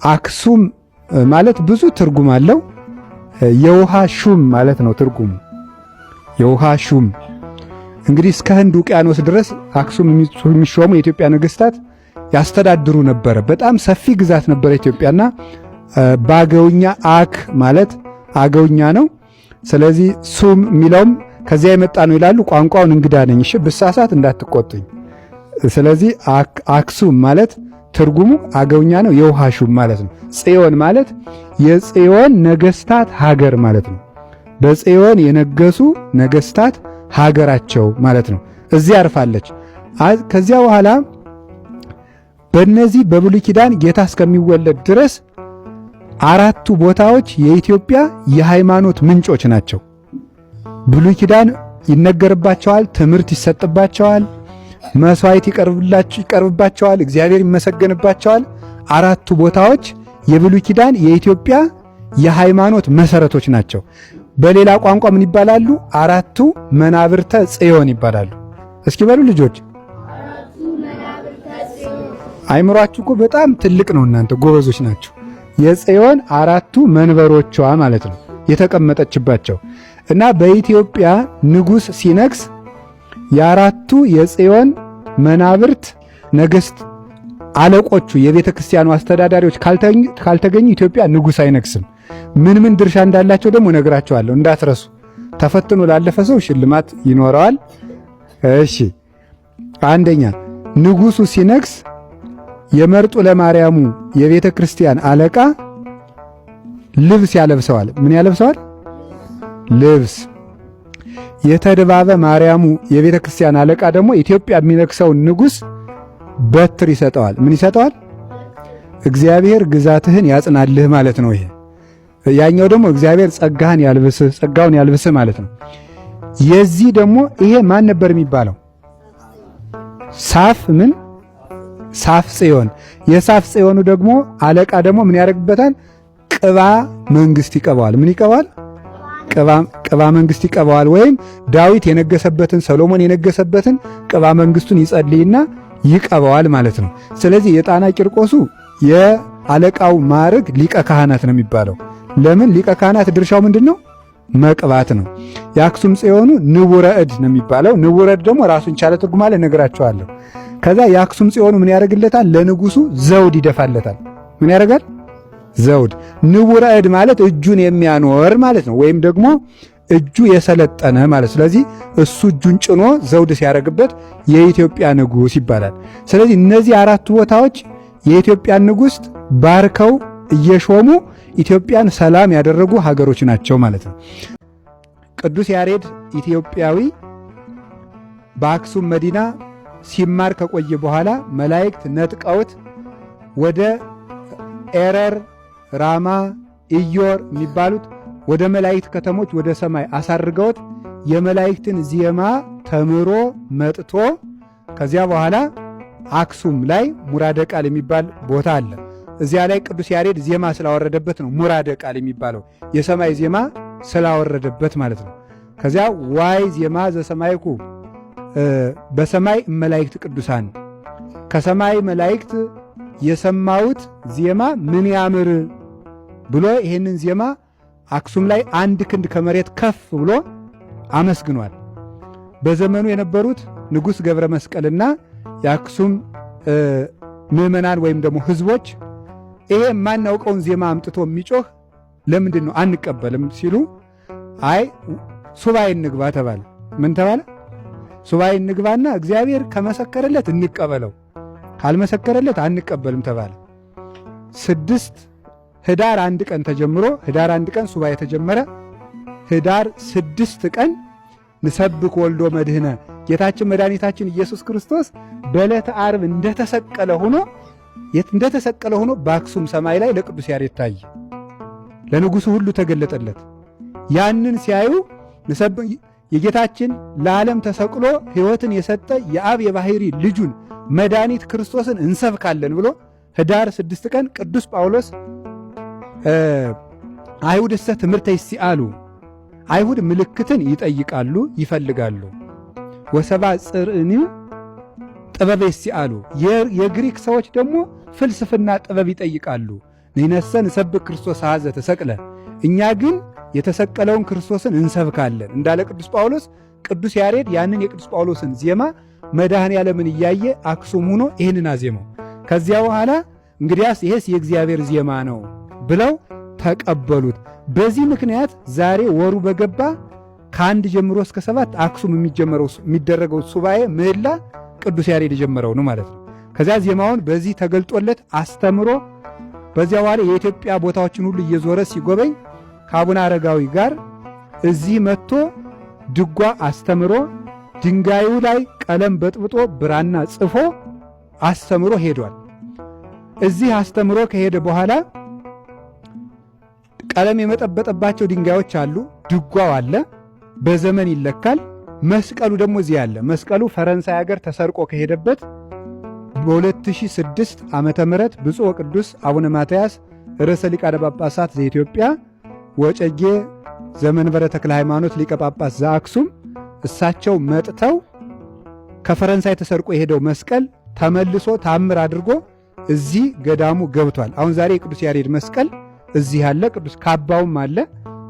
አክሱም ማለት ብዙ ትርጉም አለው። የውሃ ሹም ማለት ነው ትርጉሙ። የውሃ ሹም እንግዲህ እስከ ህንድ ውቅያኖስ ድረስ አክሱም የሚሾሙ የኢትዮጵያ ነገሥታት ያስተዳድሩ ነበረ። በጣም ሰፊ ግዛት ነበረ ኢትዮጵያና በአገውኛ አክ ማለት አገውኛ ነው። ስለዚህ ሱም የሚለውም ከዚያ የመጣ ነው ይላሉ። ቋንቋውን እንግዳ ነኝ፣ እሺ ብሳሳት እንዳትቆጡኝ። ስለዚህ አክሱም ማለት ትርጉሙ አገውኛ ነው፣ የውሃ ሹም ማለት ነው። ጽዮን ማለት የጽዮን ነገሥታት ሀገር ማለት ነው። በጽዮን የነገሱ ነገሥታት ሀገራቸው ማለት ነው። እዚያ አርፋለች። ከዚያ በኋላ በእነዚህ በብሉይ ኪዳን ጌታ እስከሚወለድ ድረስ አራቱ ቦታዎች የኢትዮጵያ የሃይማኖት ምንጮች ናቸው። ብሉይ ኪዳን ይነገርባቸዋል፣ ትምህርት ይሰጥባቸዋል፣ መስዋዕት ይቀርብባቸዋል፣ እግዚአብሔር ይመሰገንባቸዋል። አራቱ ቦታዎች የብሉይ ኪዳን የኢትዮጵያ የሃይማኖት መሰረቶች ናቸው። በሌላ ቋንቋ ምን ይባላሉ? አራቱ መናብርተ ጽዮን ይባላሉ። እስኪ በሉ ልጆች። አይምሯችሁ እኮ በጣም ትልቅ ነው፣ እናንተ ጎበዞች ናቸው። የጽዮን አራቱ መንበሮቿ ማለት ነው የተቀመጠችባቸው እና በኢትዮጵያ ንጉሥ ሲነግስ የአራቱ የጽዮን መናብርት ነገሥት አለቆቹ የቤተ ክርስቲያኑ አስተዳዳሪዎች ካልተገኙ ኢትዮጵያ ንጉሥ አይነግስም። ምን ምን ድርሻ እንዳላቸው ደግሞ ነግራቸዋለሁ፣ እንዳትረሱ። ተፈትኖ ላለፈ ሰው ሽልማት ይኖረዋል። እሺ፣ አንደኛ ንጉሡ ሲነግስ የመርጡ ለማርያሙ የቤተ ክርስቲያን አለቃ ልብስ ያለብሰዋል። ምን ያለብሰዋል? ልብስ። የተድባበ ማርያሙ የቤተ ክርስቲያን አለቃ ደግሞ ኢትዮጵያ የሚነግሰውን ንጉሥ በትር ይሰጠዋል። ምን ይሰጠዋል? እግዚአብሔር ግዛትህን ያጽናልህ ማለት ነው። ይሄ ያኛው ደግሞ እግዚአብሔር ጸጋውን ያልብስህ ማለት ነው። የዚህ ደግሞ ይሄ ማን ነበር የሚባለው? ሳፍ ምን ሳፍ ጽዮን። የሳፍ ጽዮኑ ደግሞ አለቃ ደግሞ ምን ያደርግበታል? ቅባ መንግስት ይቀባዋል። ምን ይቀባዋል? ቅባ መንግስት ይቀባዋል። ወይም ዳዊት የነገሰበትን ሰሎሞን የነገሰበትን ቅባ መንግስቱን ይጸልይና ይቀባዋል ማለት ነው። ስለዚህ የጣና ቂርቆሱ የአለቃው ማዕረግ ሊቀ ካህናት ነው የሚባለው። ለምን? ሊቀ ካህናት ድርሻው ምንድነው? መቅባት ነው። የአክሱም ጽዮኑ ንቡረ እድ ነው የሚባለው። ንቡረ እድ ደግሞ ራሱን ቻለ ትርጉም አለ፣ እነግራችኋለሁ። ከዛ የአክሱም ጽዮኑ ምን ያደርግለታል? ለንጉሱ ዘውድ ይደፋለታል። ምን ያደርጋል? ዘውድ። ንቡረ እድ ማለት እጁን የሚያኖር ማለት ነው፣ ወይም ደግሞ እጁ የሰለጠነ ማለት። ስለዚህ እሱ እጁን ጭኖ ዘውድ ሲያደርግበት የኢትዮጵያ ንጉሥ ይባላል። ስለዚህ እነዚህ አራቱ ቦታዎች የኢትዮጵያን ንጉሥ ባርከው እየሾሙ ኢትዮጵያን ሰላም ያደረጉ ሀገሮች ናቸው ማለት ነው። ቅዱስ ያሬድ ኢትዮጵያዊ በአክሱም መዲና ሲማር ከቆየ በኋላ መላእክት ነጥቀውት ወደ ኤረር፣ ራማ፣ ኢዮር የሚባሉት ወደ መላእክት ከተሞች ወደ ሰማይ አሳርገውት የመላእክትን ዜማ ተምሮ መጥቶ ከዚያ በኋላ አክሱም ላይ ሙራደ ቃል የሚባል ቦታ አለ። እዚያ ላይ ቅዱስ ያሬድ ዜማ ስላወረደበት ነው ሙራደ ቃል የሚባለው፣ የሰማይ ዜማ ስላወረደበት ማለት ነው። ከዚያ ዋይ ዜማ ዘሰማይኩ በሰማይ መላእክት ቅዱሳን፣ ከሰማይ መላእክት የሰማሁት ዜማ ምን ያምር ብሎ ይህንን ዜማ አክሱም ላይ አንድ ክንድ ከመሬት ከፍ ብሎ አመስግኗል። በዘመኑ የነበሩት ንጉሥ ገብረ መስቀልና የአክሱም ምዕመናን ወይም ደግሞ ሕዝቦች ይሄ የማናውቀውን ዜማ አምጥቶ የሚጮህ ለምንድን ነው አንቀበልም ሲሉ፣ አይ ሱባኤ እንግባ ተባለ። ምን ተባለ? ሱባኤ እንግባና እግዚአብሔር ከመሰከረለት እንቀበለው፣ ካልመሰከረለት አንቀበልም ተባለ። ህዳር 1 ቀን ተጀምሮ ህዳር 1 ቀን ሱባኤ ተጀመረ። ህዳር 6 ቀን ንሰብክ ወልዶ መድህነ ጌታችን መድኃኒታችን ኢየሱስ ክርስቶስ በዕለተ ዓርብ እንደተሰቀለ ሆኖ በአክሱም ሰማይ ላይ ለቅዱስ ያሬድ ታየ። ለንጉሡ ሁሉ ተገለጠለት። ያንን ሲያዩ የጌታችን ለዓለም ተሰቅሎ ሕይወትን የሰጠ የአብ የባሕሪ ልጁን መድኃኒት ክርስቶስን እንሰብካለን ብሎ ህዳር 6 ቀን ቅዱስ ጳውሎስ አይሁድ እሰ ትምህርተ ይሲአሉ፣ አይሁድ ምልክትን ይጠይቃሉ ይፈልጋሉ፣ ወሰባ ጽርዕኒ ጥበብ ይሲአሉ፣ የግሪክ ሰዎች ደግሞ ፍልስፍና ጥበብ ይጠይቃሉ፣ ንሕነሰ ንሰብክ ክርስቶስ ኀዘ ተሰቅለ፣ እኛ ግን የተሰቀለውን ክርስቶስን እንሰብካለን እንዳለ ቅዱስ ጳውሎስ። ቅዱስ ያሬድ ያንን የቅዱስ ጳውሎስን ዜማ መድኃኔ ዓለምን እያየ አክሱም ሆኖ ይህንን አዜመው። ከዚያ በኋላ እንግዲያስ ይሄስ የእግዚአብሔር ዜማ ነው ብለው ተቀበሉት። በዚህ ምክንያት ዛሬ ወሩ በገባ ከአንድ ጀምሮ እስከ 7 አክሱም የሚደረገው ሱባኤ ምህላ ቅዱስ ያሬድ የጀመረው ነው ማለት ነው። ከዚያ ዜማውን በዚህ ተገልጦለት አስተምሮ በዚያ በኋላ የኢትዮጵያ ቦታዎችን ሁሉ እየዞረ ሲጎበኝ ከአቡነ አረጋዊ ጋር እዚህ መጥቶ ድጓ አስተምሮ ድንጋዩ ላይ ቀለም በጥብጦ ብራና ጽፎ አስተምሮ ሄዷል። እዚህ አስተምሮ ከሄደ በኋላ ቀለም የመጠበጠባቸው ድንጋዮች አሉ፣ ድጓው አለ፣ በዘመን ይለካል። መስቀሉ ደግሞ እዚህ አለ። መስቀሉ ፈረንሳይ ሀገር ተሰርቆ ከሄደበት በ2006 ዓመተ ምህረት ብፁዕ ወቅዱስ አቡነ ማትያስ ርዕሰ ሊቃነ ጳጳሳት ዘኢትዮጵያ ወጨጌ ዘመንበረ ተክለ ሃይማኖት ሊቀ ጳጳስ ዘአክሱም እሳቸው መጥተው ከፈረንሳይ ተሰርቆ የሄደው መስቀል ተመልሶ ታምር አድርጎ እዚህ ገዳሙ ገብቷል። አሁን ዛሬ የቅዱስ ያሬድ መስቀል እዚህ አለ። ቅዱስ ካባውም አለ።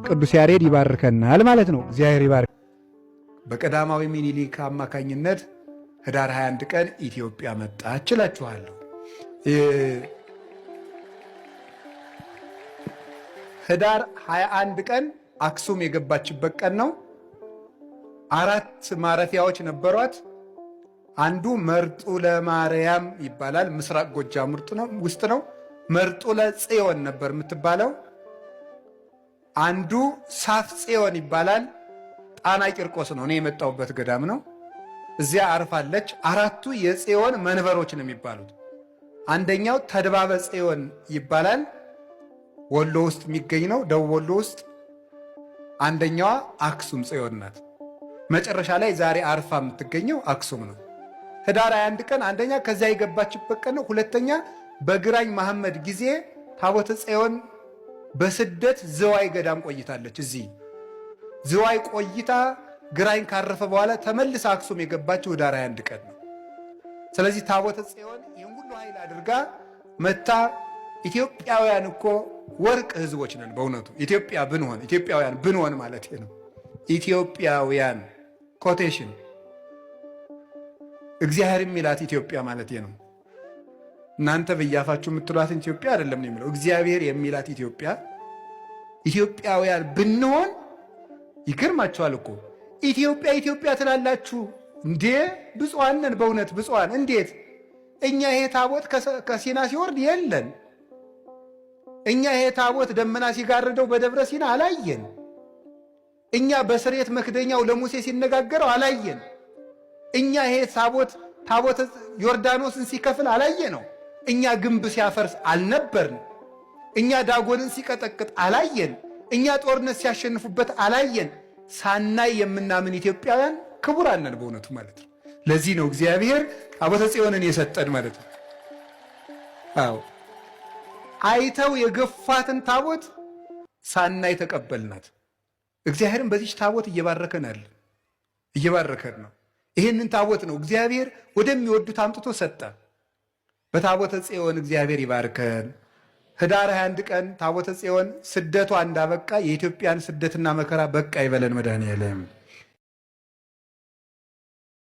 ቅዱስ ያሬድ ይባርከናል ማለት ነው። እግዚአብሔር ይባርክ። በቀዳማዊ ምኒልክ አማካኝነት ህዳር 21 ቀን ኢትዮጵያ መጣች እላችኋለሁ። ህዳር 21 ቀን አክሱም የገባችበት ቀን ነው። 4 ማረፊያዎች ነበሯት። አንዱ መርጡለ ማርያም ይባላል፣ ምስራቅ ጎጃም ውስጥ ነው። መርጡለ ጽዮን ነበር የምትባለው። አንዱ ሳፍ ጽዮን ይባላል፣ ጣና ቂርቆስ ነው። እኔ የመጣሁበት ገዳም ነው። እዚያ አርፋለች። 4ቱ የጽዮን መንበሮች ነው የሚባሉት። አንደኛው ተድባበ ጽዮን ይባላል፣ ወሎ ውስጥ የሚገኝ ነው፣ ደቡብ ወሎ ውስጥ። አንደኛዋ አክሱም ጽዮን ናት። መጨረሻ ላይ ዛሬ አርፋ የምትገኘው አክሱም ነው። ህዳር 21 ቀን አንደኛ ከዚያ የገባችበት ቀን ነው። ሁለተኛ በግራኝ መሐመድ ጊዜ ታቦተ ጽዮን በስደት ዝዋይ ገዳም ቆይታለች። እዚህ ዝዋይ ቆይታ ግራኝ ካረፈ በኋላ ተመልሳ አክሱም የገባችው ህዳር 21 ቀን ነው። ስለዚህ ታቦተ ጽዮን ይህን ሁሉ ኃይል አድርጋ መታ። ኢትዮጵያውያን እኮ ወርቅ ህዝቦች ነን በእውነቱ። ኢትዮጵያውያን ብንሆን ማለት ነው። ኢትዮጵያውያን ኮቴሽን እግዚአብሔር የሚላት ኢትዮጵያ ማለት ነው። እናንተ በያፋችሁ የምትሏትን ኢትዮጵያ አይደለም ነው የሚለው። እግዚአብሔር የሚላት ኢትዮጵያውያን ብንሆን ይገርማችኋል እኮ ኢትዮጵያ ትላላችሁ እንዴ? ብፁዓን ነን በእውነት ብፁዓን። እንዴት እኛ ይሄ ታቦት ከሲና ሲወርድ የለን። እኛ ይሄ ታቦት ደመና ሲጋርደው በደብረ ሲና አላየን። እኛ በስርየት መክደኛው ለሙሴ ሲነጋገረው አላየን። እኛ ይሄ ታቦት ዮርዳኖስን ሲከፍል አላየ ነው። እኛ ግንብ ሲያፈርስ አልነበርን። እኛ ዳጎንን ሲቀጠቅጥ አላየን። እኛ ጦርነት ሲያሸንፉበት አላየን። ሳናይ የምናምን ኢትዮጵያውያን ክቡራን ነን በእውነቱ ማለት ነው። ለዚህ ነው እግዚአብሔር ታቦተ ጽዮንን የሰጠን ማለት ነው። አዎ አይተው የገፋትን ታቦት ሳናይ ተቀበልናት። እግዚአብሔርን በዚች ታቦት እየባረከን ነው። ይህንን ታቦት ነው እግዚአብሔር ወደሚወዱት አምጥቶ ሰጠ። በታቦተ ጽዮን እግዚአብሔር ይባርከን። ህዳር 21 ቀን ታቦተ ጽዮን ስደቷ እንዳበቃ የኢትዮጵያን ስደትና መከራ በቃ ይበለን መድኃኔዓለም።